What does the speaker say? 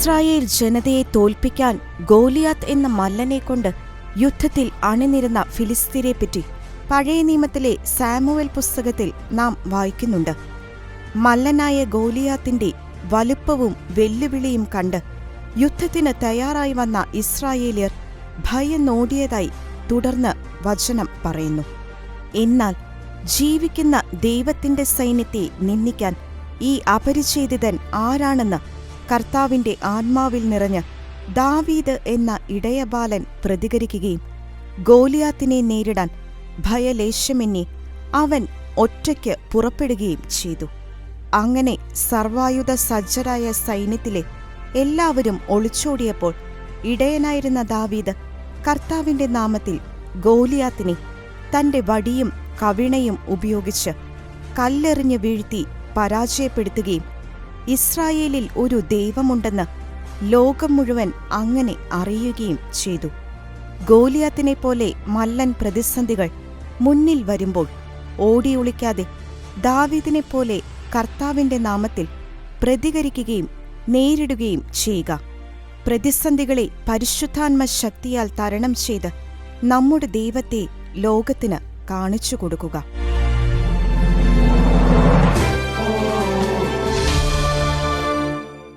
Israel ജനതയെ തോൽപ്പിക്കാൻ ഗോലിയാത്ത് എന്ന മല്ലനെക്കൊണ്ട് യുദ്ധത്തിൽ അണിനിരന്ന ഫിലിസ്ത്യരെപ്പറ്റി പഴയ നിയമത്തിലെ സാമുവേൽ പുസ്തകത്തിൽ നാം വായിക്കുന്നുണ്ട്. മല്ലനായ ഗോലിയാത്തിന്റെ വലുപ്പവും വെല്ലുവിളിയും കണ്ട് യുദ്ധത്തിന് തയ്യാറായി വന്ന ഇസ്രായേല്യർ ഭയന്നോടിയതായി തുടർന്ന് വചനം പറയുന്നു. എന്നാൽ ജീവിക്കുന്ന ദൈവത്തിന്റെ സൈന്യത്തെ നിന്ദിക്കാൻ ഈ അപരിച്ഛേദിതൻ ആരാണെന്ന് കർത്താവിന്റെ ആത്മാവിൽ നിറഞ്ഞ് ദാവീദ് എന്ന ഇടയബാലൻ പ്രതികരിക്കുകയും ഗോലിയാത്തിനെ നേരിടാൻ ഭയലേശമെന്നി അവൻ ഒറ്റയ്ക്ക് പുറപ്പെടുകയും ചെയ്തു. അങ്ങനെ സർവായുധ സജ്ജരായ സൈന്യത്തിലെ എല്ലാവരും ഒളിച്ചോടിയപ്പോൾ ഇടയനായിരുന്ന ദാവീദ് കർത്താവിന്റെ നാമത്തിൽ ഗോലിയാത്തിനെ തന്റെ വടിയും കവിണയും ഉപയോഗിച്ച് കല്ലെറിഞ്ഞ് വീഴ്ത്തി പരാജയപ്പെടുത്തുകയും ഇസ്രായേലിൽ ഒരു ദൈവമുണ്ടെന്ന് ലോകം മുഴുവൻ അങ്ങനെ അറിയുകയും ചെയ്തു. ഗോലിയാത്തിനെപ്പോലെ മല്ലൻ പ്രതിസന്ധികൾ മുന്നിൽ വരുമ്പോൾ ഓടിയൊളിക്കാതെ ദാവീദിനെപ്പോലെ കർത്താവിന്റെ നാമത്തിൽ പ്രതികരിക്കുകയും നേരിടുകയും ചെയ്യുക. പ്രതിസന്ധികളെ പരിശുദ്ധാത്മ ശക്തിയാൽ തരണം ചെയ്ത് നമ്മുടെ ദൈവത്തെ ലോകത്തിന് കാണിച്ചു കൊടുക്കുക.